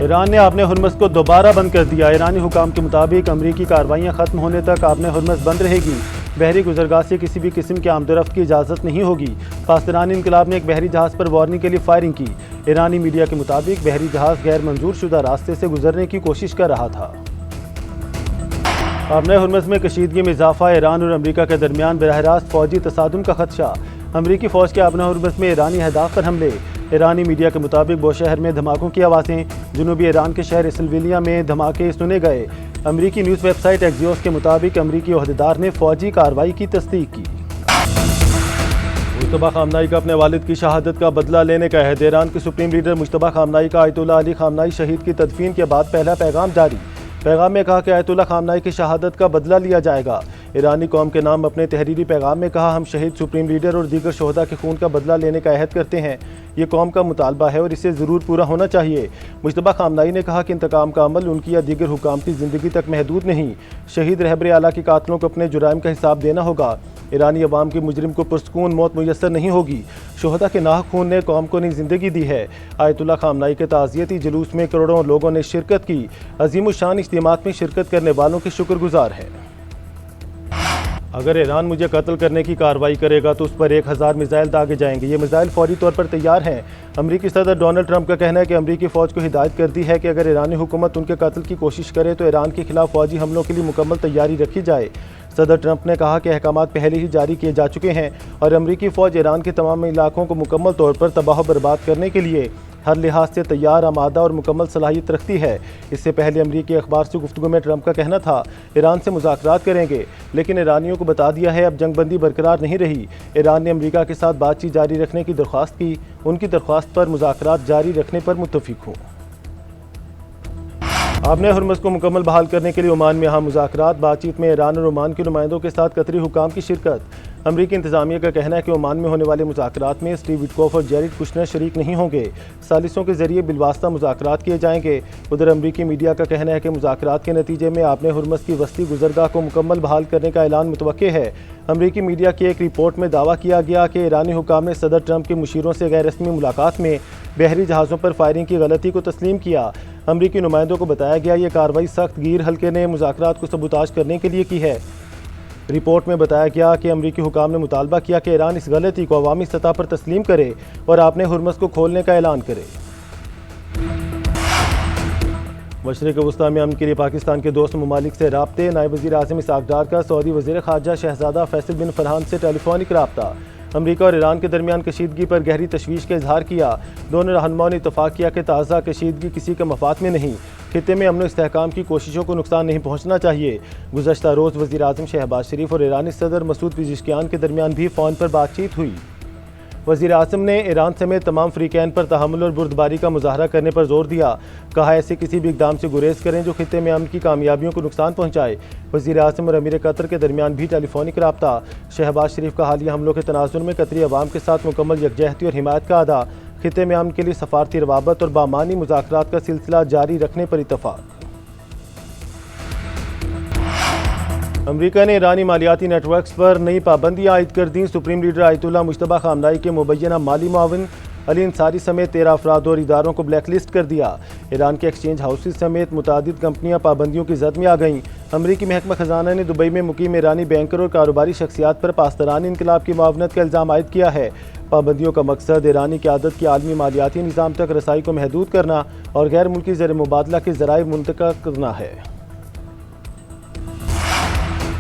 ایران نے آبِ ہرمز کو دوبارہ بند کر دیا۔ ایرانی حکام کے مطابق امریکی کارروائیاں ختم ہونے تک آبِ ہرمز بند رہے گی۔ بحری گزرگاہ سے کسی بھی قسم کے آمد و رفت کی اجازت نہیں ہوگی۔ پاسداران انقلاب نے ایک بحری جہاز پر وارننگ کے لیے فائرنگ کی۔ ایرانی میڈیا کے مطابق بحری جہاز غیر منظور شدہ راستے سے گزرنے کی کوشش کر رہا تھا۔ آبِ ہرمز میں کشیدگی میں اضافہ، ایران اور امریکہ کے درمیان براہ راست فوجی تصادم کا خدشہ۔ امریکی فوج کے آبِ ہرمز میں ایرانی اہداف پر حملے۔ ایرانی میڈیا کے مطابق بوشہر میں دھماکوں کی آوازیں، جنوبی ایران کے شہر اسلویلیا میں دھماکے سنے گئے۔ امریکی نیوز ویب سائٹ ایکزیوس کے مطابق امریکی عہدیدار نے فوجی کارروائی کی تصدیق کی۔ مجتبیٰ خامنہئی کا اپنے والد کی شہادت کا بدلہ لینے کا عہد۔ ایران کے سپریم لیڈر مجتبیٰ خامنہئی کا آیت اللہ علی خامنہئی شہید کی تدفین کے بعد پہلا پیغام جاری۔ پیغام میں کہا کہ آیت اللہ خامنہئی کی شہادت کا بدلہ لیا جائے گا۔ ایرانی قوم کے نام اپنے تحریری پیغام میں کہا، ہم شہید سپریم لیڈر اور دیگر شہداء کے خون کا بدلہ لینے کا عہد کرتے ہیں۔ یہ قوم کا مطالبہ ہے اور اسے ضرور پورا ہونا چاہیے۔ مجتبیٰ خامنہئی نے کہا کہ انتقام کا عمل ان کی یا دیگر حکام کی زندگی تک محدود نہیں۔ شہید رہبر اعلیٰ کے قاتلوں کو اپنے جرائم کا حساب دینا ہوگا۔ ایرانی عوام کے مجرم کو پرسکون موت میسر نہیں ہوگی۔ شہداء کے ناحق خون نے قوم کو نئی زندگی دی ہے۔ آیت اللہ خامنہئی کے تعزیتی جلوس میں کروڑوں لوگوں نے شرکت کی۔ عظیم الشان اجتماعات میں شرکت کرنے والوں کے شکر گزار ہیں۔ اگر ایران مجھے قتل کرنے کی کارروائی کرے گا تو اس پر 1000 میزائل داغے جائیں گے۔ یہ میزائل فوری طور پر تیار ہیں۔ امریکی صدر ڈونلڈ ٹرمپ کا کہنا ہے کہ امریکی فوج کو ہدایت کر دی ہے کہ اگر ایرانی حکومت ان کے قتل کی کوشش کرے تو ایران کے خلاف فوجی حملوں کے لیے مکمل تیاری رکھی جائے۔ صدر ٹرمپ نے کہا کہ احکامات پہلے ہی جاری کیے جا چکے ہیں اور امریکی فوج ایران کے تمام علاقوں کو مکمل طور پر تباہ و برباد کرنے کے لیے ہر لحاظ سے تیار، آمادہ اور مکمل صلاحیت رکھتی ہے۔ اس سے پہلے امریکی اخبار سے گفتگو میں ٹرمپ کا کہنا تھا، ایران سے مذاکرات کریں گے، لیکن ایرانیوں کو بتا دیا ہے اب جنگ بندی برقرار نہیں رہی۔ ایران نے امریکہ کے ساتھ بات چیت جاری رکھنے کی درخواست کی۔ ان کی درخواست پر مذاکرات جاری رکھنے پر متفق ہوں۔ آبِ ہرمز کو مکمل بحال کرنے کے لیے عمان میں اہم مذاکرات۔ بات چیت میں ایران اور عمان کے نمائندوں کے ساتھ قطری حکام کی شرکت۔ امریکی انتظامیہ کا کہنا ہے کہ عمان میں ہونے والے مذاکرات میں اسٹیو وٹکوف اور جیریڈ کشنر شریک نہیں ہوں گے۔ ثالثوں کے ذریعے بالواسطہ مذاکرات کیے جائیں گے۔ ادھر امریکی میڈیا کا کہنا ہے کہ مذاکرات کے نتیجے میں آبِ ہرمز کی وسطی گزرگاہ کو مکمل بحال کرنے کا اعلان متوقع ہے۔ امریکی میڈیا کی ایک رپورٹ میں دعویٰ کیا گیا کہ ایرانی حکام نے صدر ٹرمپ کے مشیروں سے غیر رسمی ملاقات میں بحری جہازوں پر فائرنگ کی غلطی کو تسلیم کیا۔ امریکی نمائندوں کو بتایا گیا یہ کارروائی سخت گیر حلقے نے مذاکرات کو سبوتاژ کرنے کے لیے کی ہے۔ رپورٹ میں بتایا گیا کہ امریکی حکام نے مطالبہ کیا کہ ایران اس غلطی کو عوامی سطح پر تسلیم کرے اور آبِ ہرمز کو کھولنے کا اعلان کرے۔ مشرق وسطیٰ میں امن کے لیے پاکستان کے دوست ممالک سے رابطے۔ نائب وزیر اعظم اسحاق ڈار کا سعودی وزیر خارجہ شہزادہ فیصل بن فرحان سے ٹیلی فونک رابطہ۔ امریکہ اور ایران کے درمیان کشیدگی پر گہری تشویش کا اظہار کیا۔ دونوں رہنماؤں نے اتفاق کیا کہ تازہ کشیدگی کسی کے مفاد میں نہیں۔ خطے میں امن و استحکام کی کوششوں کو نقصان نہیں پہنچنا چاہیے۔ گزشتہ روز وزیر اعظم شہباز شریف اور ایرانی صدر مسعود پزشکیان کے درمیان بھی فون پر بات چیت ہوئی۔ وزیر اعظم نے ایران سمیت تمام فریقین پر تحمل اور بردباری کا مظاہرہ کرنے پر زور دیا۔ کہا ایسے کسی بھی اقدام سے گریز کریں جو خطے میں امن کی کامیابیوں کو نقصان پہنچائے۔ وزیر اعظم اور امیر قطر کے درمیان بھی ٹیلی فونک رابطہ۔ شہباز شریف کا حالیہ حملوں کے تناظر میں قطری عوام کے ساتھ مکمل یکجہتی اور حمایت کا ادا۔ خطے میں امن کے لیے سفارتی روابط اور بامعنی مذاکرات کا سلسلہ جاری رکھنے پر اتفاق۔ امریکہ نے ایرانی مالیاتی نیٹ ورکس پر نئی پابندیاں عائد کر دیں۔ سپریم لیڈر آیت اللہ مجتبیٰ خامنہئی کے مبینہ مالی معاون علی انصاری سمیت 13 افراد اور اداروں کو بلیک لسٹ کر دیا۔ ایران کے ایکسچینج ہاؤسز سمیت متعدد کمپنیاں پابندیوں کی زد میں آ گئیں۔ امریکی محکمہ خزانہ نے دبئی میں مقیم ایرانی بینکر اور کاروباری شخصیات پر پاسداران انقلاب کی معاونت کا الزام عائد کیا ہے۔ پابندیوں کا مقصد ایرانی قیادت کی عالمی مالیاتی نظام تک رسائی کو محدود کرنا اور غیر ملکی زر مبادلہ کے ذرائع منتقل کرنا ہے۔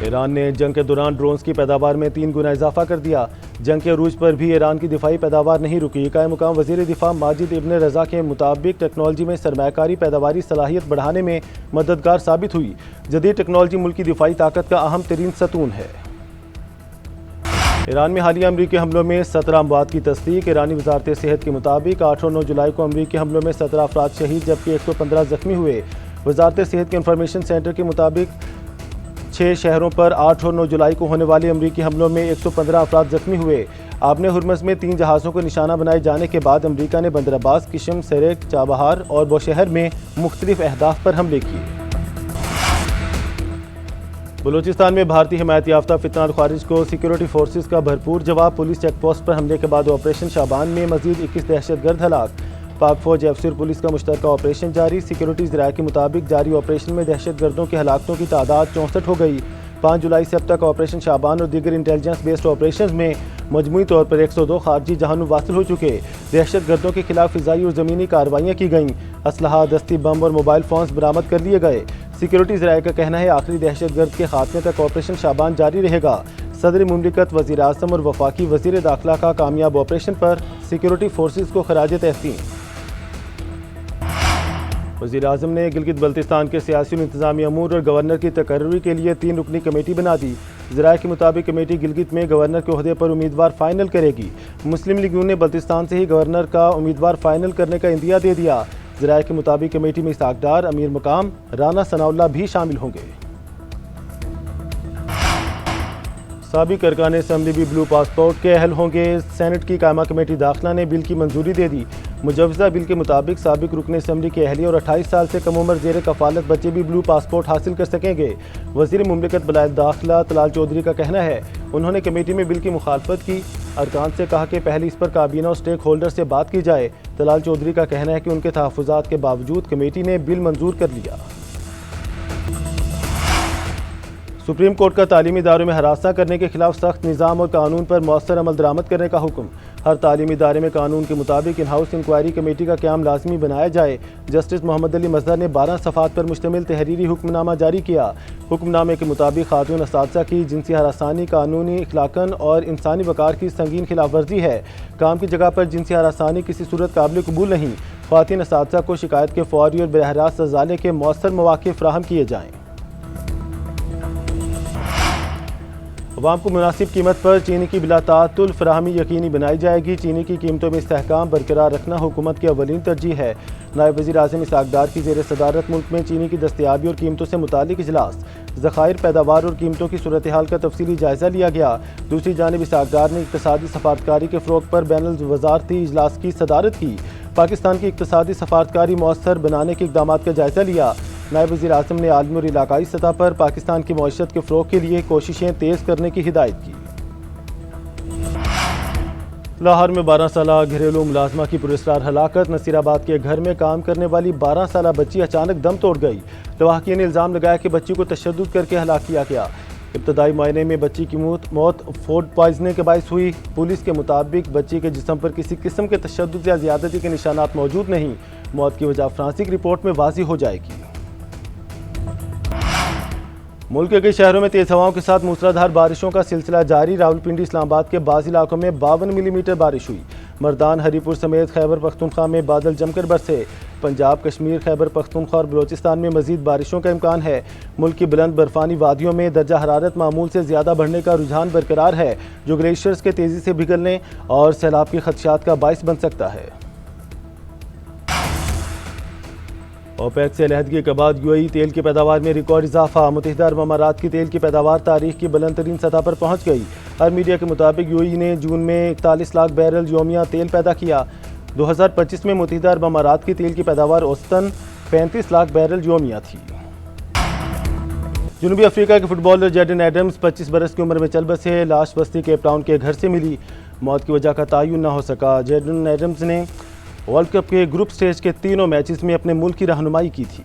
ایران نے جنگ کے دوران ڈرونز کی پیداوار میں 3 گنا اضافہ کر دیا۔ جنگ کے عروج پر بھی ایران کی دفاعی پیداوار نہیں رکی۔ قائم مقام وزیر دفاع ماجد ابن رضا کے مطابق ٹیکنالوجی میں سرمایہ کاری پیداواری صلاحیت بڑھانے میں مددگار ثابت ہوئی۔ جدید ٹیکنالوجی ملک کی دفاعی طاقت کا اہم ترین ستون ہے۔ ایران میں حالیہ امریکی حملوں میں 17 اموات کی تصدیق۔ ایرانی وزارت صحت کے مطابق 8 اور 9 جولائی کو امریکی حملوں میں 17 افراد شہید جبکہ 115 زخمی ہوئے۔ وزارت صحت کے انفارمیشن سینٹر کے مطابق 6 شہروں پر 8 اور 9 جولائی کو ہونے والے امریکی حملوں میں 115 افراد زخمی ہوئے۔ آبِ ہرمز میں 3 جہازوں کو نشانہ بنائے جانے کے بعد امریکہ نے بندر عباس، کشم، سریک، چابہار اور بوشہر میں مختلف اہداف پر حملے کیے۔ بلوچستان میں بھارتی حمایت یافتہ فتنہ الخوارج کو سیکورٹی فورسز کا بھرپور جواب۔ پولیس چیک پوسٹ پر حملے کے بعد آپریشن شعبان میں مزید 21 دہشت گرد ہلاک۔ پاک فوج افسر پولیس کا مشترکہ آپریشن جاری۔ سیکیورٹی ذرائع کے مطابق جاری آپریشن میں دہشت گردوں کی ہلاکتوں کی تعداد 64 ہو گئی۔ 5 جولائی سے اب تک آپریشن شعبان اور دیگر انٹیلیجنس بیسڈ آپریشنز میں مجموعی طور پر 102 خارجی جہنم واصل ہو چکے۔ دہشت گردوں کے خلاف فضائی اور زمینی کارروائیاں کی گئیں۔ اسلحہ، دستی بم اور موبائل فونز برآمد کر لیے گئے۔ سیکیورٹی ذرائع کا کہنا ہے آخری دہشت گرد کے خاتمے تک آپریشن شعبان جاری رہے گا۔ صدر مملکت، وزیر اعظم اور وفاقی وزیر داخلہ کا کامیاب آپریشن پر سیکیورٹی فورسز کو خراج تحسین۔ وزیر اعظم نے گلگت بلتستان کے سیاسی اور انتظامی امور اور گورنر کی تقرری کے لیے 3 رکنی کمیٹی بنا دی۔ ذرائع کے مطابق کمیٹی گلگت میں گورنر کے عہدے پر امیدوار فائنل کرے گی۔ مسلم لیگ نون نے بلتستان سے ہی گورنر کا امیدوار فائنل کرنے کا عندیہ دے دیا۔ ذرائع کے مطابق کمیٹی میں اسحاق ڈار، امیر مقام رانا ثناء اللہ بھی شامل ہوں گے۔ سابق ارکان اسمبلی بھی بلو پاسپورٹ کے اہل ہوں گے۔ سینٹ کی قائمہ کمیٹی داخلہ نے بل کی منظوری دے دی۔ مجوزہ بل کے مطابق سابق رکن اسمبلی کے اہلیہ اور 28 سال سے کم عمر زیر کفالت بچے بھی بلو پاسپورٹ حاصل کر سکیں گے۔ وزیر مملکت بلائے داخلہ طلال چودھری کا کہنا ہے انہوں نے کمیٹی میں بل کی مخالفت کی۔ ارکان سے کہا کہ پہلے اس پر کابینہ اور سٹیک ہولڈر سے بات کی جائے۔ طلال چودھری کا کہنا ہے کہ ان کے تحفظات کے باوجود کمیٹی نے بل منظور کر لیا۔ سپریم کورٹ کا تعلیمی اداروں میں ہراساں کرنے کے خلاف سخت نظام اور قانون پر مؤثر عمل درآمد کرنے کا حکم۔ ہر تعلیمی ادارے میں قانون کے مطابق ان ہاؤس انکوائری کمیٹی کا قیام لازمی بنایا جائے۔ جسٹس محمد علی مظہر نے 12 صفحات پر مشتمل تحریری حکم نامہ جاری کیا۔ حکم نامے کے مطابق خاتون اساتذہ کی جنسی ہراسانی قانونی، اخلاقاً اور انسانی وقار کی سنگین خلاف ورزی ہے۔ کام کی جگہ پر جنسی ہراسانی کسی صورت قابل قبول نہیں۔ خواتین اساتذہ کو شکایت کے فوری اور براہ راست ازالے کے مؤثر مواقع فراہم کیے جائیں۔ عوام کو مناسب قیمت پر چینی کی بلا تعطل فراہمی یقینی بنائی جائے گی۔ چینی کی قیمتوں میں استحکام برقرار رکھنا حکومت کی اولین ترجیح ہے۔ نائب وزیر اعظم اسحاق ڈار کی زیر صدارت ملک میں چینی کی دستیابی اور قیمتوں سے متعلق اجلاس۔ ذخائر، پیداوار اور قیمتوں کی صورتحال کا تفصیلی جائزہ لیا گیا۔ دوسری جانب اسحاق ڈار نے اقتصادی سفارتکاری کے فروغ پر بین الوزارتی اجلاس کی صدارت کی۔ پاکستان کی اقتصادی سفارتکاری مؤثر بنانے کے اقدامات کا جائزہ لیا۔ نائب وزیر اعظم نے عالمی اور علاقائی سطح پر پاکستان کی معیشت کے فروغ کے لیے کوششیں تیز کرنے کی ہدایت کی۔ لاہور میں 12 سالہ گھریلو ملازمہ کی پراسرار ہلاکت۔ نصیر آباد کے گھر میں کام کرنے والی 12 سالہ بچی اچانک دم توڑ گئی۔ لواحقین نے الزام لگایا کہ بچی کو تشدد کر کے ہلاک کیا گیا۔ ابتدائی معائنے میں بچی کی موت فوڈ پوائزننگ کے باعث ہوئی۔ پولیس کے مطابق بچی کے جسم پر کسی قسم کے تشدد یا زیادتی کے نشانات موجود نہیں۔ موت کی وجہ فرانسک رپورٹ میں واضح ہو جائے گی۔ ملک کے کئی شہروں میں تیز ہواؤں کے ساتھ موسلادھار بارشوں کا سلسلہ جاری۔ راولپنڈی، اسلام آباد کے بعض علاقوں میں 52 ملی میٹر بارش ہوئی۔ مردان، ہری پور سمیت خیبر پختونخوا میں بادل جم کر برسے۔ پنجاب، کشمیر، خیبر پختونخوا اور بلوچستان میں مزید بارشوں کا امکان ہے۔ ملک کی بلند برفانی وادیوں میں درجہ حرارت معمول سے زیادہ بڑھنے کا رجحان برقرار ہے، جو گلیشیئرز کے تیزی سے پگھلنے اور سیلاب کے خدشات کا باعث بن سکتا ہے۔ اوپیک سے علیحدگی کے بعد یو اے ای تیل کی پیداوار میں ریکارڈ اضافہ۔ متحدہ عرب امارات کی تیل کی پیداوار تاریخ کی بلند ترین سطح پر پہنچ گئی۔ ہر میڈیا کے مطابق یو اے ای نے جون میں 41 لاکھ بیرل یومیہ تیل پیدا کیا۔ 2025 میں متحدہ عرب امارات کی تیل کی پیداوار اوسطاً 35 لاکھ بیرل یومیہ تھی۔ جنوبی افریقہ کے فٹ بالر جیڈن ایڈمز 25 برس کی عمر میں چل بسے۔ لاش بستی کیپ ٹاؤن کے گھر سے ملی۔ موت کی وجہ کا تعین نہ ہو سکا۔ جیڈن ایڈمز نے ورلڈ کپ کے گروپ سٹیج کے تینوں میچز میں اپنے ملک کی رہنمائی کی تھی۔